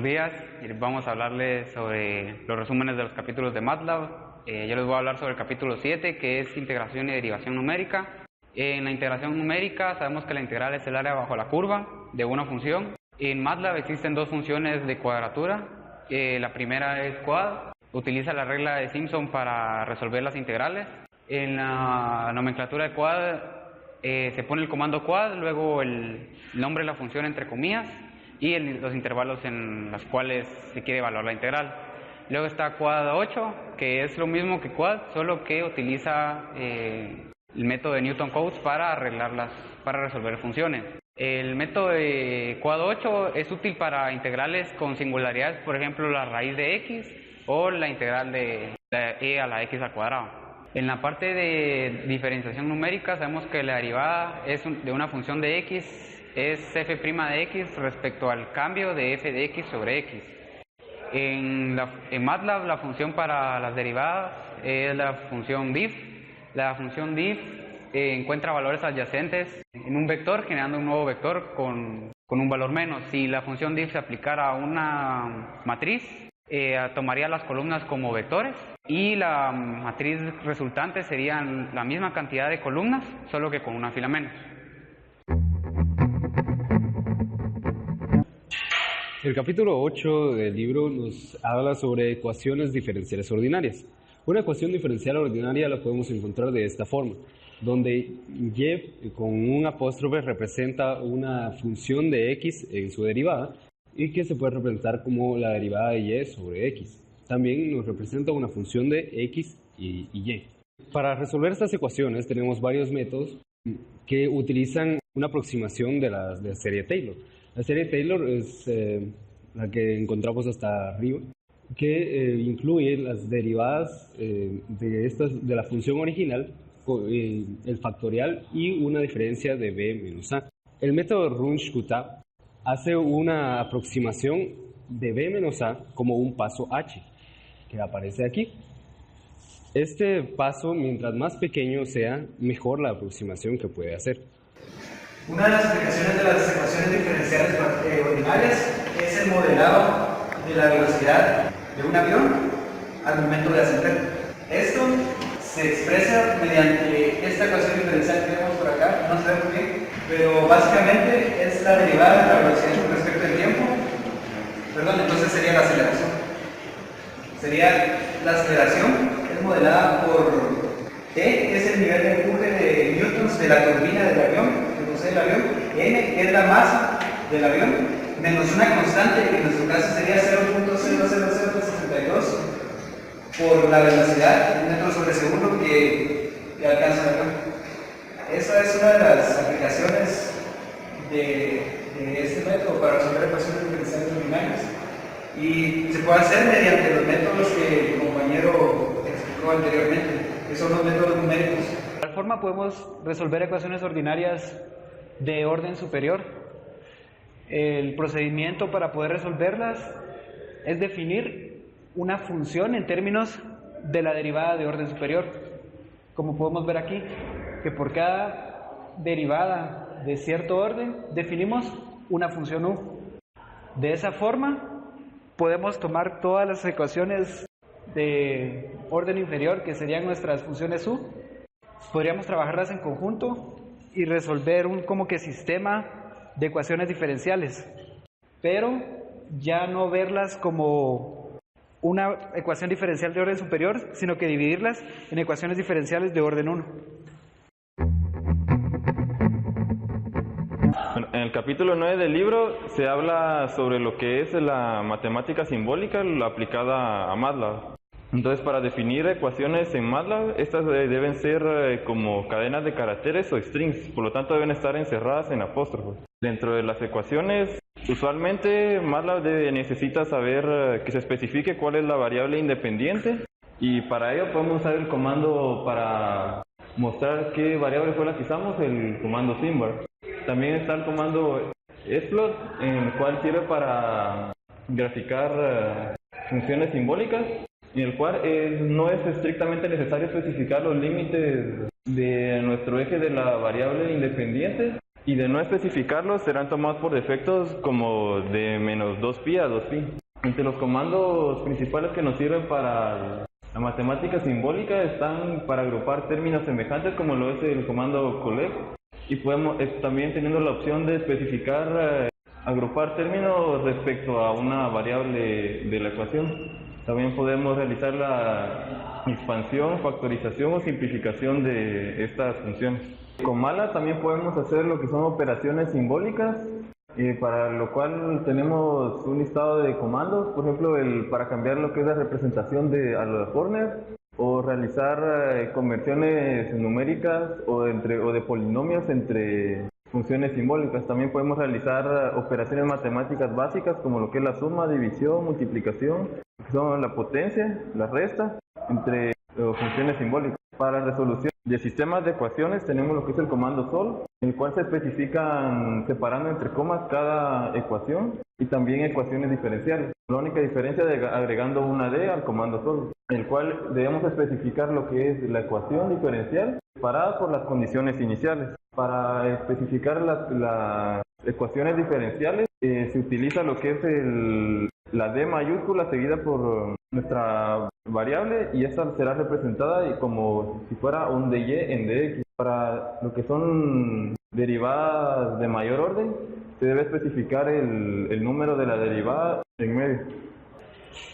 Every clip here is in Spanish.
Buenos días, vamos a hablarles sobre los resúmenes de los capítulos de MATLAB. Yo les voy a hablar sobre el capítulo 7, que es integración y derivación numérica. En la integración numérica sabemos que la integral es el área bajo la curva de una función. En MATLAB existen dos funciones de cuadratura. La primera es quad, utiliza la regla de Simpson para resolver las integrales. En la nomenclatura de quad se pone el comando quad, luego el nombre de la función entre comillas y los intervalos en los cuales se quiere evaluar la integral. Luego está quad 8, que es lo mismo que quad, solo que utiliza el método de Newton-Cotes para resolver funciones. El método de quad 8 es útil para integrales con singularidades, por ejemplo la raíz de x o la integral de e a la x al cuadrado. En la parte de diferenciación numérica sabemos que la derivada de una función de x es f' de x respecto al cambio de f de x sobre x. En MATLAB la función para las derivadas es la función diff. La función diff encuentra valores adyacentes en un vector generando un nuevo vector con un valor menos. Si la función diff se aplicara a una matriz, tomaría las columnas como vectores y la matriz resultante serían la misma cantidad de columnas, solo que con una fila menos. El capítulo 8 del libro nos habla sobre ecuaciones diferenciales ordinarias. Una ecuación diferencial ordinaria la podemos encontrar de esta forma, donde y con un apóstrofe representa una función de x en su derivada y que se puede representar como la derivada de y sobre x. También nos representa una función de x y y. Para resolver estas ecuaciones tenemos varios métodos que utilizan una aproximación de la serie Taylor. La serie Taylor es la que encontramos hasta arriba, que incluye las derivadas de la función original, el factorial y una diferencia de b menos a. El método Runge-Kutta hace una aproximación de b menos a como un paso h, que aparece aquí. Este paso, mientras más pequeño sea, mejor la aproximación que puede hacer. Una de las aplicaciones de las ecuaciones diferenciales ordinarias es el modelado de la velocidad de un avión al momento de ascender. Esto se expresa mediante esta ecuación diferencial que vemos por acá, no se ve muy bien, pero básicamente es la derivada de la velocidad con respecto al tiempo. Entonces sería la aceleración. La aceleración es modelada por T, que es el nivel de empuje de newtons de la turbina del avión, el avión, n, que es la masa del avión, menos una constante, que en nuestro caso sería 0.00062 por la velocidad en metros sobre segundo que alcanza el avión. Esa es una de las aplicaciones de este método para resolver ecuaciones diferenciales ordinarias y se puede hacer mediante los métodos que el compañero explicó anteriormente, que son los métodos numéricos. De tal forma podemos resolver ecuaciones ordinarias de orden superior. El procedimiento para poder resolverlas es definir una función en términos de la derivada de orden superior. Como podemos ver aquí, que por cada derivada de cierto orden definimos una función u. De esa forma podemos tomar todas las ecuaciones de orden inferior, que serían nuestras funciones u, podríamos trabajarlas en conjunto y resolver un como que sistema de ecuaciones diferenciales, pero ya no verlas como una ecuación diferencial de orden superior, sino que dividirlas en ecuaciones diferenciales de orden 1. Bueno, en el capítulo 9 del libro se habla sobre lo que es la matemática simbólica aplicada a MATLAB. Entonces, para definir ecuaciones en MATLAB, estas deben ser como cadenas de caracteres o strings, por lo tanto deben estar encerradas en apóstrofos. Dentro de las ecuaciones, usualmente MATLAB necesita saber que se especifique cuál es la variable independiente y para ello podemos usar el comando para mostrar qué variable fue la que usamos, el comando simbar. También está el comando splot, en el cual sirve para graficar funciones simbólicas, en el cual no es estrictamente necesario especificar los límites de nuestro eje de la variable independiente, y de no especificarlos serán tomados por defectos como de menos 2pi a 2pi. Entre los comandos principales que nos sirven para la matemática simbólica están para agrupar términos semejantes, como lo es el comando collect, y podemos también teniendo la opción de especificar agrupar términos respecto a una variable de la ecuación. También podemos realizar la expansión, factorización o simplificación de estas funciones. Con MATLAB también podemos hacer lo que son operaciones simbólicas, para lo cual tenemos un listado de comandos, por ejemplo, para cambiar lo que es la representación a los Horner, o realizar conversiones numéricas o de polinomios entre funciones simbólicas. También podemos realizar operaciones matemáticas básicas como lo que es la suma, división, multiplicación, que son la potencia, la resta, entre funciones simbólicas. Para resolución de sistemas de ecuaciones tenemos lo que es el comando sol, en el cual se especifican separando entre comas cada ecuación, y también ecuaciones diferenciales. La única diferencia es agregando una d al comando sol, en el cual debemos especificar lo que es la ecuación diferencial separada por las condiciones iniciales. Para especificar las ecuaciones diferenciales se utiliza lo que es la d mayúscula seguida por nuestra variable, y esta será representada como si fuera un dy en dx. Para lo que son derivadas de mayor orden, se debe especificar el número de la derivada en medio.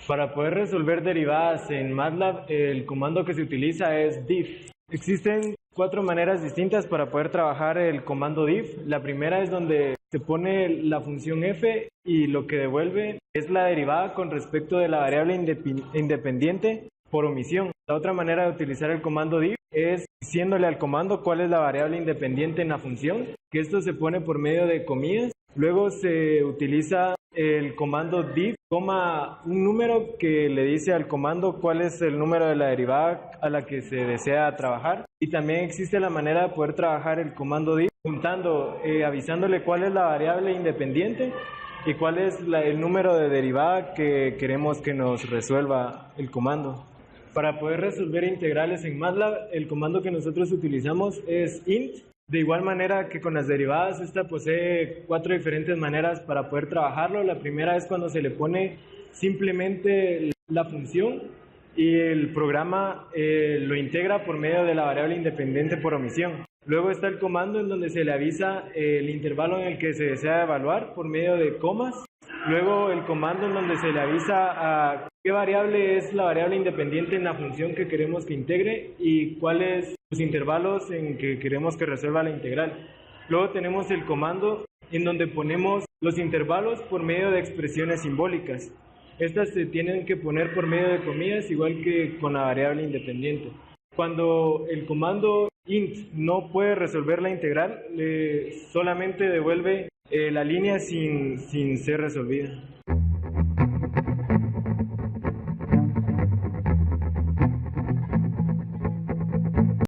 Para poder resolver derivadas en MATLAB, el comando que se utiliza es diff. Existen 4 maneras distintas para poder trabajar el comando diff. La primera es donde se pone la función f y lo que devuelve es la derivada con respecto de la variable independiente por omisión. La otra manera de utilizar el comando diff es diciéndole al comando cuál es la variable independiente en la función, que esto se pone por medio de comillas. Luego se utiliza el comando diff, un número que le dice al comando cuál es el número de la derivada a la que se desea trabajar. Y también existe la manera de poder trabajar el comando diff avisándole cuál es la variable independiente y cuál es el número de derivada que queremos que nos resuelva el comando. Para poder resolver integrales en MATLAB, el comando que nosotros utilizamos es int. De igual manera que con las derivadas, esta posee 4 diferentes maneras para poder trabajarlo. La primera es cuando se le pone simplemente la función y el programa lo integra por medio de la variable independiente por omisión. Luego está el comando en donde se le avisa el intervalo en el que se desea evaluar por medio de comas. Luego el comando en donde se le avisa a qué variable es la variable independiente en la función que queremos que integre y cuáles los intervalos en que queremos que resuelva la integral. Luego tenemos el comando en donde ponemos los intervalos por medio de expresiones simbólicas. Estas se tienen que poner por medio de comillas, igual que con la variable independiente. Cuando el comando int no puede resolver la integral, solamente devuelve la línea sin ser resolvida.